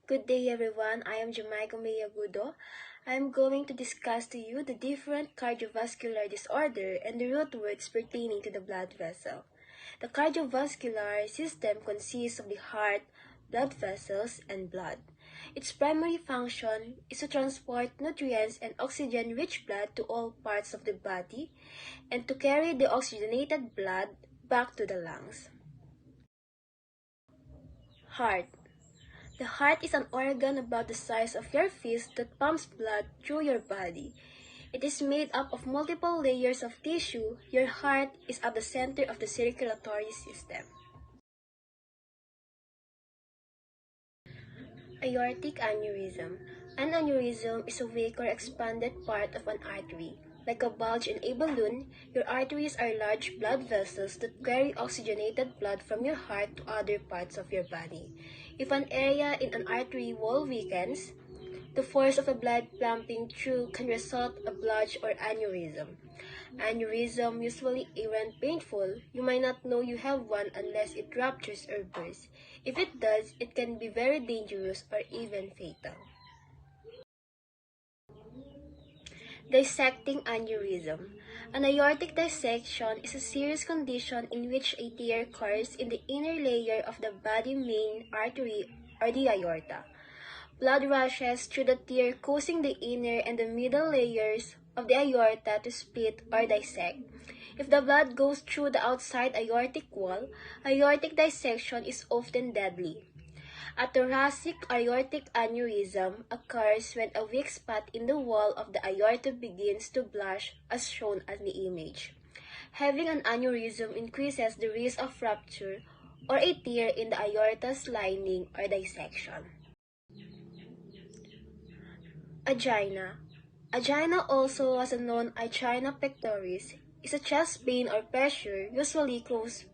Good day everyone, I am Jamaica Mayagudo. I am going to discuss to you the different cardiovascular disorder and the root words pertaining to the blood vessel. The cardiovascular system consists of the heart, blood vessels, and blood. Its primary function is to transport nutrients and oxygen-rich blood to all parts of the body and to carry the oxygenated blood back to the lungs. Heart. The heart is an organ about the size of your fist that pumps blood through your body. It is made up of multiple layers of tissue. Your heart is at the center of the circulatory system. Aortic aneurysm. An aneurysm is a weak or expanded part of an artery. Like a bulge in a balloon, your arteries are large blood vessels that carry oxygenated blood from your heart to other parts of your body. If an area in an artery wall weakens, the force of the blood pumping through can result in a bulge or aneurysm. Aneurysm usually aren't painful. You might not know you have one unless it ruptures or bursts. If it does, it can be very dangerous or even fatal. Dissecting aneurysm. An aortic dissection is a serious condition in which a tear occurs in the inner layer of the body main artery or the aorta. Blood rushes through the tear, causing the inner and the middle layers of the aorta to split or dissect. If the blood goes through the outside aortic wall, aortic dissection is often deadly. A thoracic aortic aneurysm occurs when a weak spot in the wall of the aorta begins to bulge as shown in the image. Having an aneurysm increases the risk of rupture or a tear in the aorta's lining or dissection. Angina. Angina, also as known angina pectoris, is a chest pain or pressure usually caused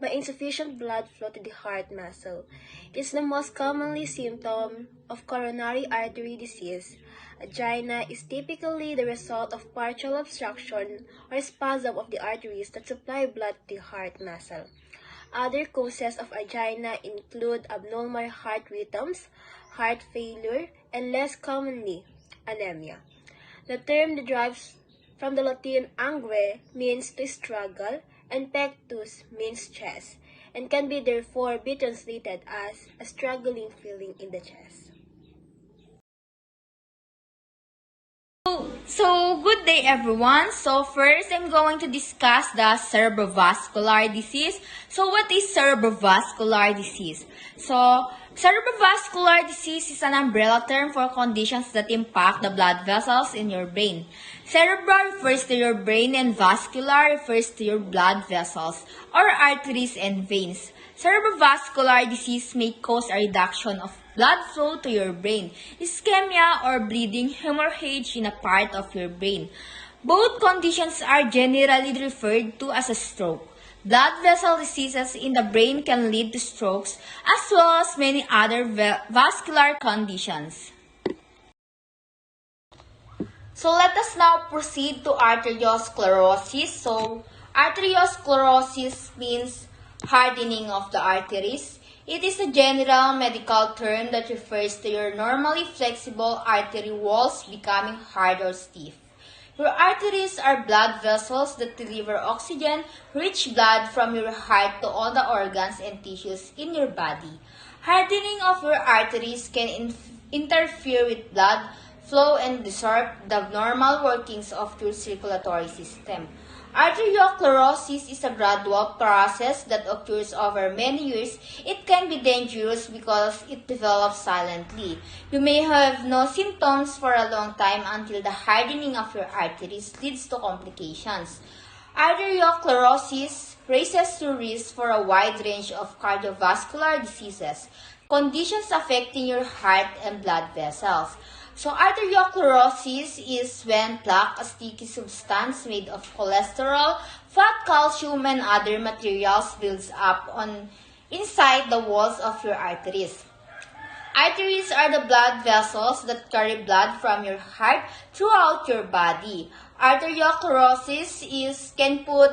by insufficient blood flow to the heart muscle. It is the most commonly symptom of coronary artery disease. Angina is typically the result of partial obstruction or spasm of the arteries that supply blood to the heart muscle. Other causes of angina include abnormal heart rhythms, heart failure, and less commonly, anemia. The term derives from the Latin anguere, means to struggle, and pectus means chest, and can be therefore be translated as a struggling feeling in the chest. So good day everyone. So first I'm going to discuss the cerebrovascular disease. So what is cerebrovascular disease? So cerebrovascular disease is an umbrella term for conditions that impact the blood vessels in your brain. Cerebral refers to your brain and vascular refers to your blood vessels or arteries and veins. Cerebrovascular disease may cause a reduction of blood flow to your brain, ischemia or bleeding hemorrhage in a part of your brain. Both conditions are generally referred to as a stroke. Blood vessel diseases in the brain can lead to strokes as well as many other vascular conditions. So let us now proceed to arteriosclerosis. So arteriosclerosis means hardening of the arteries. It is a general medical term that refers to your normally flexible artery walls becoming hard or stiff. Your arteries are blood vessels that deliver oxygen-rich blood from your heart to all the organs and tissues in your body. Hardening of your arteries can interfere with blood flow and disrupt the normal workings of your circulatory system. Arteriosclerosis is a gradual process that occurs over many years. It can be dangerous because it develops silently. You may have no symptoms for a long time until the hardening of your arteries leads to complications. Arteriosclerosis raises your risk for a wide range of cardiovascular diseases, conditions affecting your heart and blood vessels. So arteriosclerosis is when plaque, a sticky substance made of cholesterol, fat, calcium, and other materials builds up inside the walls of your arteries. Arteries are the blood vessels that carry blood from your heart throughout your body. Arteriosclerosis can put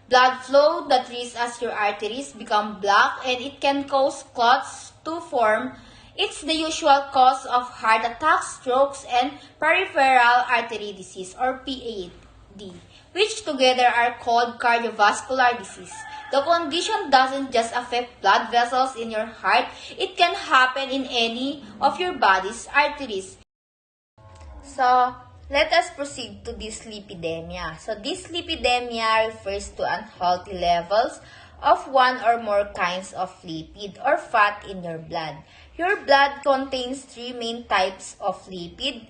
blood flow that risks as your arteries become blocked, and it can cause clots to form It's the usual cause of heart attacks, strokes, and peripheral artery disease or PAD, which together are called cardiovascular disease. The condition doesn't just affect blood vessels in your heart, it can happen in any of your body's arteries. So, let us proceed to dyslipidemia. So, dyslipidemia refers to unhealthy levels of one or more kinds of lipid or fat in your blood. Your blood contains three main types of lipid.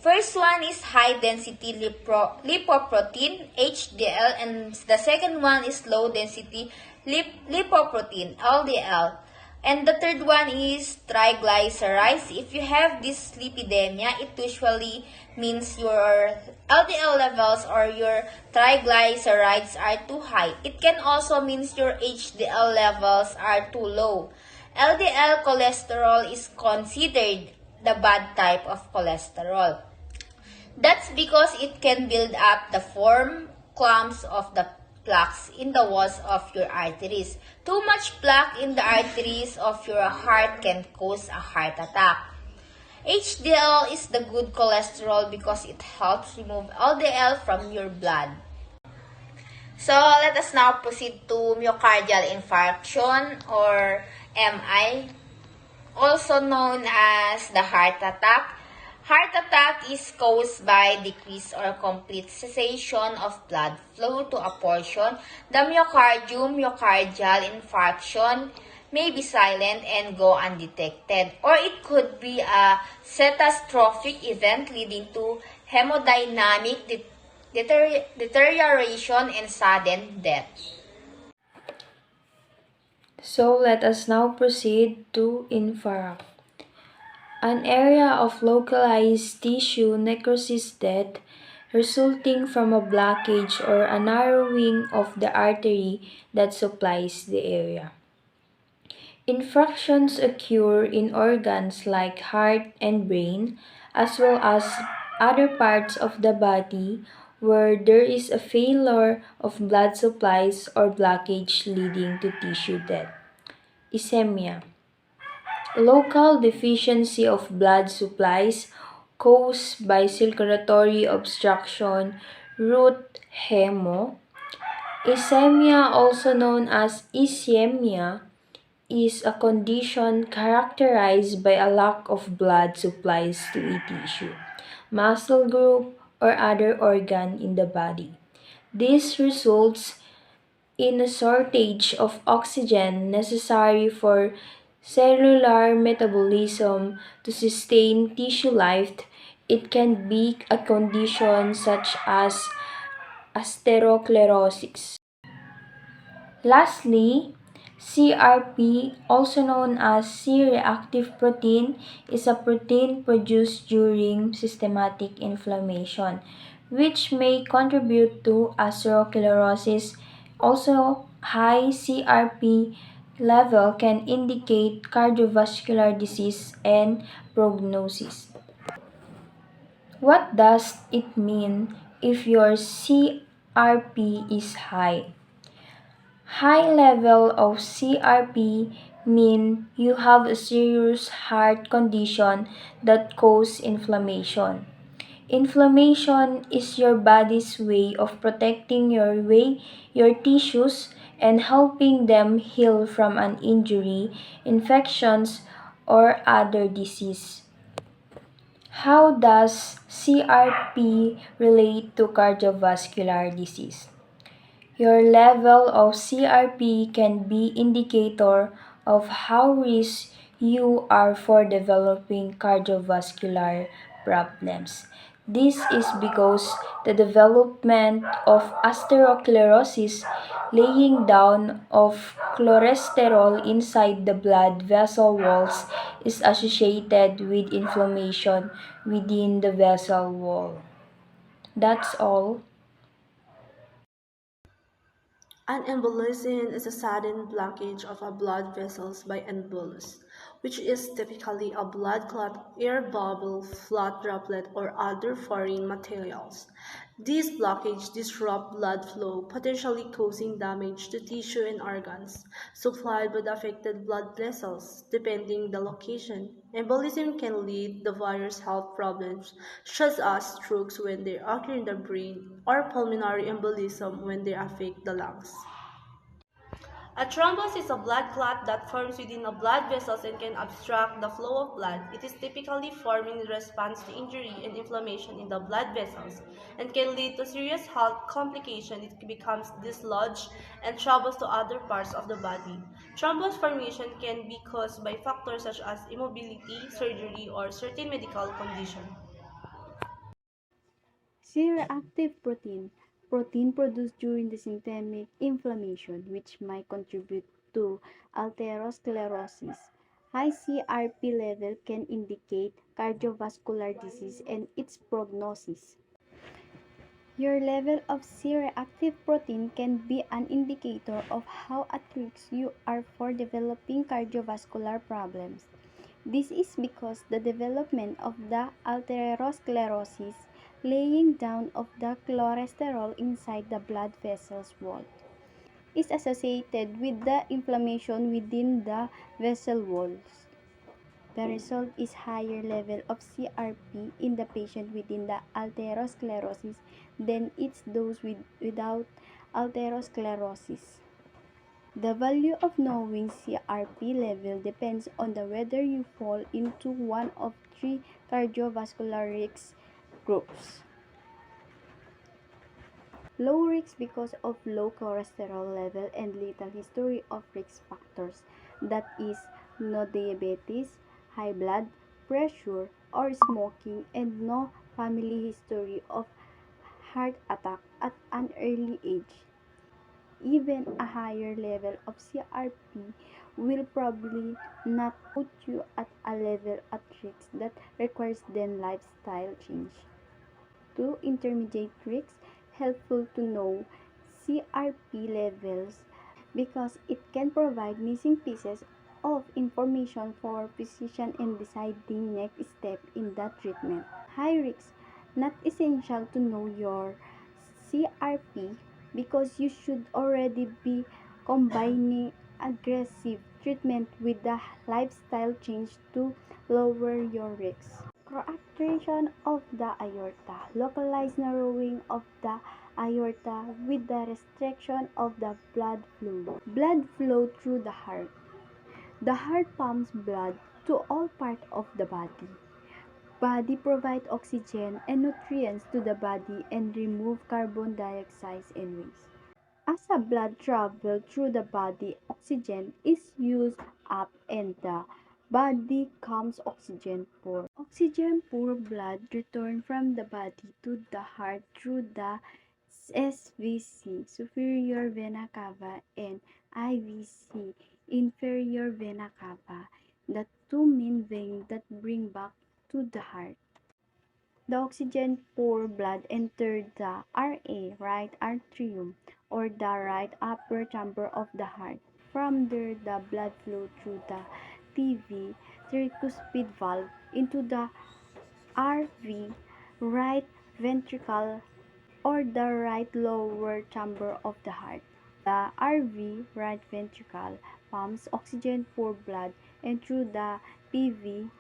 First one is high-density lipoprotein, HDL, and the second one is low-density lipoprotein, LDL. And the third one is triglycerides. If you have this lipidemia, it usually means your LDL levels or your triglycerides are too high. It can also means your HDL levels are too low. LDL cholesterol is considered the bad type of cholesterol. That's because it can build up the form clumps of the plaques in the walls of your arteries. Too much plaque in the arteries of your heart can cause a heart attack. HDL is the good cholesterol because it helps remove LDL from your blood. So, let us now proceed to myocardial infarction or MI, also known as the heart attack. Heart attack is caused by decreased or complete cessation of blood flow to a portion. The myocardium, myocardial infarction may be silent and go undetected, or it could be a catastrophic event leading to hemodynamic deterioration and sudden death. So let us now proceed to infarct. An area of localized tissue necrosis death resulting from a blockage or a narrowing of the artery that supplies the area. Infarctions occur in organs like heart and brain, as well as other parts of the body where there is a failure of blood supplies or blockage leading to tissue death. Ischemia. Local deficiency of blood supplies caused by circulatory obstruction, root hemo. Ischemia, also known as ischemia, is a condition characterized by a lack of blood supplies to a tissue, muscle group, or other organ in the body. This results in a shortage of oxygen necessary for cellular metabolism to sustain tissue life. It can be a condition such as atherosclerosis. Lastly, CRP, also known as C-reactive protein, is a protein produced during systematic inflammation, which may contribute to atherosclerosis. Also, high CRP level can indicate cardiovascular disease and prognosis. What does it mean if your CRP is high? High level of CRP mean you have a serious heart condition that causes inflammation. Inflammation is your body's way of protecting your tissues and helping them heal from an injury, infections, or other disease. How does CRP relate to cardiovascular disease? Your level of CRP can be indicator of how risk you are for developing cardiovascular problems. This is because the development of atherosclerosis, laying down of cholesterol inside the blood vessel walls, is associated with inflammation within the vessel wall. That's all. An embolism is a sudden blockage of a blood vessels by an bolus, which is typically a blood clot, air bubble, fluid droplet, or other foreign materials. These blockages disrupt blood flow, potentially causing damage to tissue and organs supplied by the affected blood vessels, depending the location. Embolism can lead to various health problems, such as strokes when they occur in the brain or pulmonary embolism when they affect the lungs. A thrombus is a blood clot that forms within a blood vessels and can obstruct the flow of blood. It is typically formed in response to injury and inflammation in the blood vessels and can lead to serious health complications. It becomes dislodged and travels to other parts of the body. Thrombus formation can be caused by factors such as immobility, surgery, or certain medical condition. C-reactive protein produced during the systemic inflammation, which might contribute to atherosclerosis. High CRP level can indicate cardiovascular disease and its prognosis. Your level of C-reactive protein can be an indicator of how at risk you are for developing cardiovascular problems. This is because the development of the atherosclerosis, laying down of the cholesterol inside the blood vessels wall, is associated with the inflammation within the vessel walls. The result is higher level of CRP in the patient within the atherosclerosis than its those without atherosclerosis. The value of knowing CRP level depends on the whether you fall into one of three cardiovascular risk groups. Low risk because of low cholesterol level and little history of risk factors, that is, no diabetes, high blood pressure, or smoking, and no family history of heart attack at an early age. Even a higher level of CRP will probably not put you at a level at risk that requires then lifestyle change. To intermediate risks, helpful to know CRP levels because it can provide missing pieces of information for physician in deciding next step in the treatment. High risk, not essential to know your CRP because you should already be combining aggressive treatment with the lifestyle change to lower your risk. Coarctation of the aorta, localized narrowing of the aorta with the restriction of the blood flow. Blood flow through the heart. The heart pumps blood to all parts of the body. Body provide oxygen and nutrients to the body and remove carbon dioxide and waste. As the blood travels through the body, oxygen is used up and the body becomes oxygen poor. Oxygen poor blood returns from the body to the heart through the SVC, superior vena cava, and IVC, inferior vena cava, the two main veins that bring back to the heart. The oxygen poor blood entered the RA, right atrium, or the right upper chamber of the heart. From there, the blood flow through the TV, tricuspid valve, into the RV, right ventricle, or the right lower chamber of the heart. The RV, right ventricle, pumps oxygen poor blood and through the PV,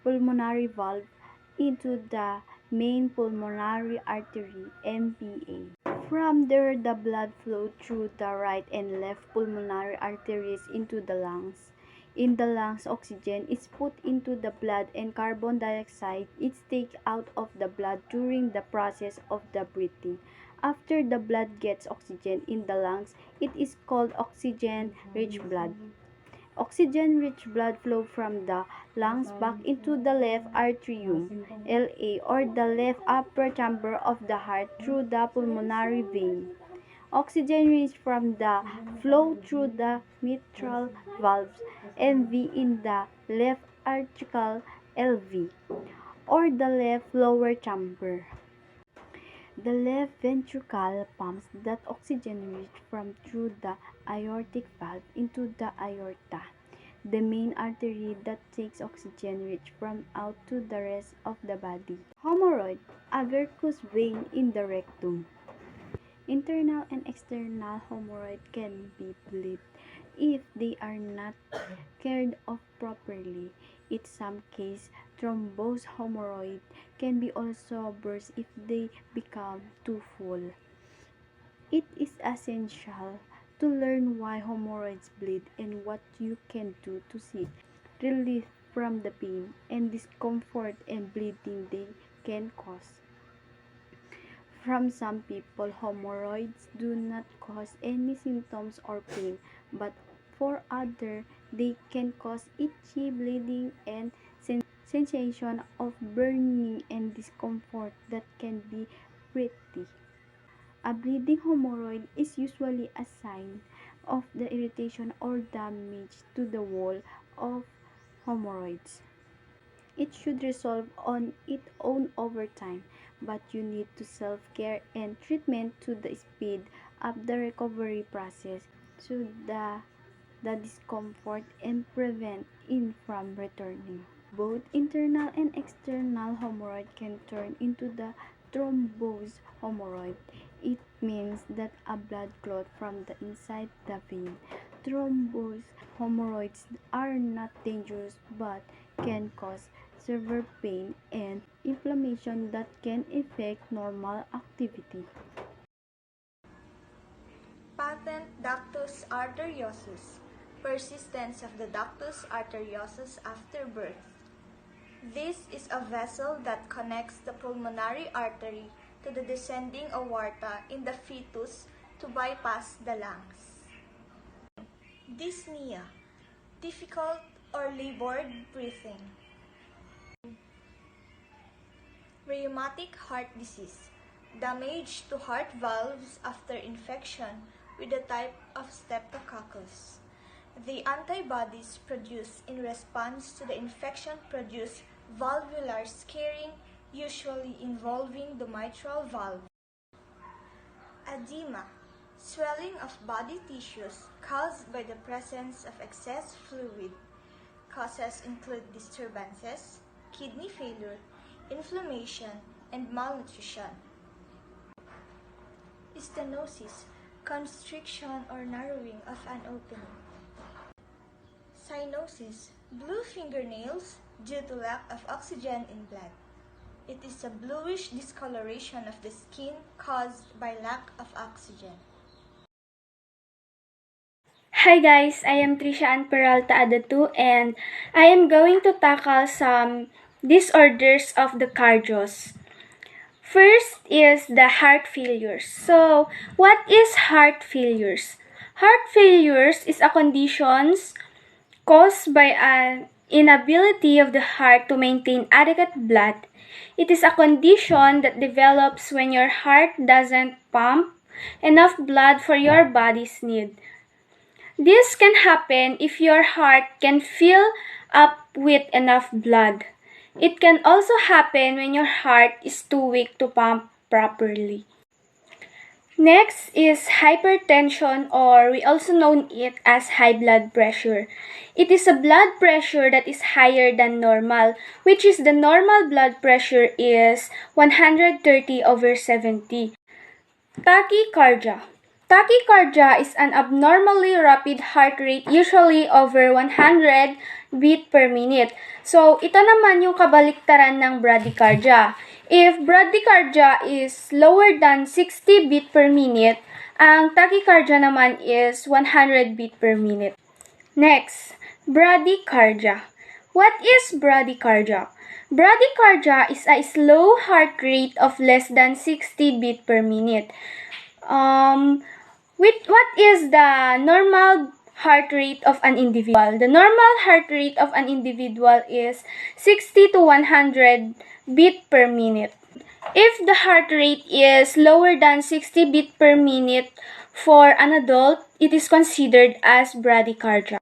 pulmonary valve, into the main pulmonary artery (MPA). From there, the blood flows through the right and left pulmonary arteries into the lungs. In the lungs, oxygen is put into the blood and carbon dioxide is taken out of the blood during the process of the breathing. After the blood gets oxygen in the lungs, it is called oxygen-rich blood. Oxygen-rich blood flow from the lungs back into the left atrium (LA) or the left upper chamber of the heart through the pulmonary vein. Oxygen-rich from the flow through the mitral valves (MV) in the left atrial (LV) or the left lower chamber. The left ventricle pumps that oxygen rich from through the aortic valve into the aorta. the main artery that takes oxygen rich from out to the rest of the body. Hemorrhoid, a varicose vein in the rectum. Internal and external hemorrhoid can be bleed if they are not cared of properly. In some cases, thrombosed hemorrhoid can be also burst if they become too full. It is essential to learn why hemorrhoids bleed and what you can do to seek relief from the pain and discomfort and bleeding they can cause. From some people, hemorrhoids do not cause any symptoms or pain, but for others, they can cause itchy, bleeding, and sensation of burning and discomfort that can be pretty. A bleeding hemorrhoid is usually a sign of the irritation or damage to the wall of hemorrhoids. It should resolve on its own over time, but you need to self-care and treatment to the speed up the recovery process to the discomfort and prevent it from returning. Both internal and external hemorrhoid can turn into the thrombosed hemorrhoid. It means that a blood clot from the inside the vein. Thrombosed hemorrhoids are not dangerous but can cause severe pain and inflammation that can affect normal activity. Patent ductus arteriosus, persistence of the ductus arteriosus after birth. This is a vessel that connects the pulmonary artery to the descending aorta in the fetus to bypass the lungs. Dyspnea, difficult or labored breathing. Rheumatic heart disease, damage to heart valves after infection with a type of streptococcus. The antibodies produced in response to the infection produce valvular scarring, usually involving the mitral valve. Edema, swelling of body tissues caused by the presence of excess fluid. Causes include disturbances, kidney failure, inflammation, and malnutrition. Stenosis, constriction or narrowing of an opening. Cyanosis, blue fingernails due to lack of oxygen in blood. It is a bluish discoloration of the skin caused by lack of oxygen. Hi guys, I am Trisha Ann Peralta Adatu and I am going to tackle some disorders of the cardios. First is the heart failures. So, what is heart failures? Heart failures is a condition caused by an inability of the heart to maintain adequate blood. It is a condition that develops when your heart doesn't pump enough blood for your body's need. This can happen if your heart can fill up with enough blood. It can also happen when your heart is too weak to pump properly. Next is hypertension, or we also know it as high blood pressure. It is a blood pressure that is higher than normal, which is the normal blood pressure is 130/70. Tachycardia. Tachycardia is an abnormally rapid heart rate, usually over 100 beat per minute. So, ito naman yung kabaliktaran ng bradycardia. If bradycardia is lower than 60 beat per minute, ang tachycardia naman is 100 beat per minute. Next, bradycardia. What is bradycardia? Bradycardia is a slow heart rate of less than 60 beat per minute. What is the normal heart rate of an individual? The normal heart rate of an individual is 60 to 100 beat per minute. If the heart rate is lower than 60 beat per minute for an adult, it is considered as bradycardia.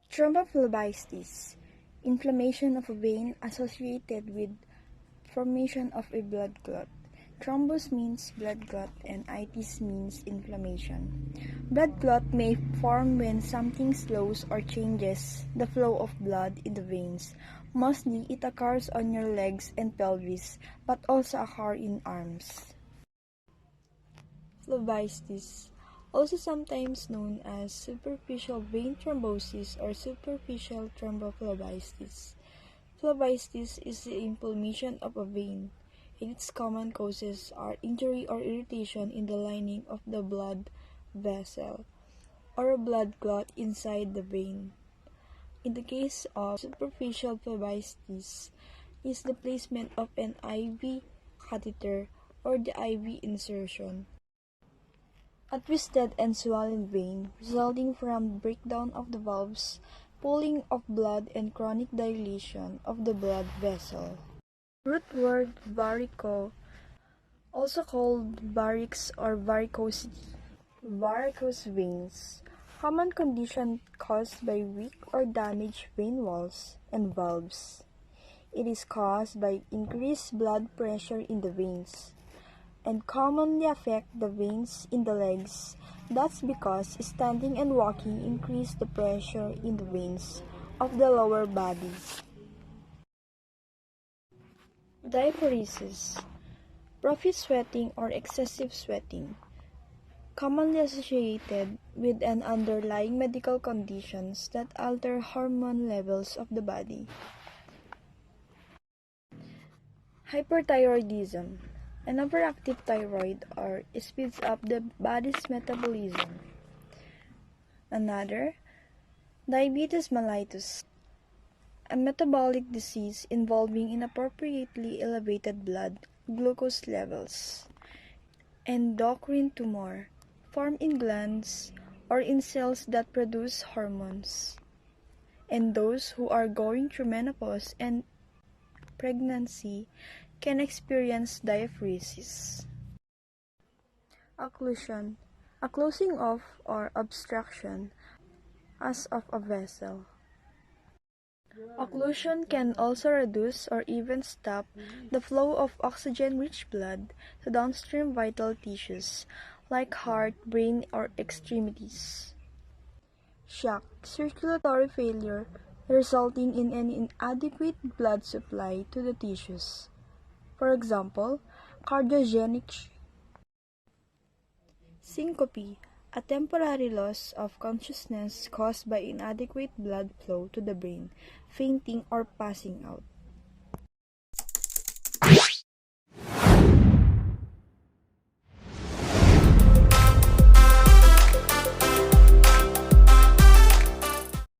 Thrombophlebitis, inflammation of a vein associated with formation of a blood clot. Thrombus means blood clot and itis means inflammation. Blood clot may form when something slows or changes the flow of blood in the veins. Mostly, it occurs on your legs and pelvis, but also occur in arms. Phlebitis, also sometimes known as superficial vein thrombosis or superficial thrombophlebitis. Phlebitis is the inflammation of a vein, and its common causes are injury or irritation in the lining of the blood vessel, or a blood clot inside the vein. In the case of superficial phlebitis, is the placement of an IV catheter or the IV insertion. A twisted and swollen vein resulting from breakdown of the valves, pooling of blood and chronic dilation of the blood vessel. Root word varico, also called varix or varicosity. Varicose veins, common condition caused by weak or damaged vein walls and valves. It is caused by increased blood pressure in the veins and commonly affect the veins in the legs. That's because standing and walking increase the pressure in the veins of the lower body. Diaphoresis, profuse sweating or excessive sweating, commonly associated with an underlying medical conditions that alter hormone levels of the body. Hyperthyroidism, an overactive thyroid or speeds up the body's metabolism. Another, diabetes mellitus, a metabolic disease involving inappropriately elevated blood glucose levels. Endocrine tumor, formed in glands or in cells that produce hormones. And those who are going through menopause and pregnancy can experience diaphoresis. Occlusion, a closing off or obstruction as of a vessel. Occlusion can also reduce or even stop the flow of oxygen-rich blood to downstream vital tissues like heart, brain, or extremities. Shock, circulatory failure resulting in an inadequate blood supply to the tissues. For example, cardiogenic shock. Syncope, a temporary loss of consciousness caused by inadequate blood flow to the brain, fainting, or passing out.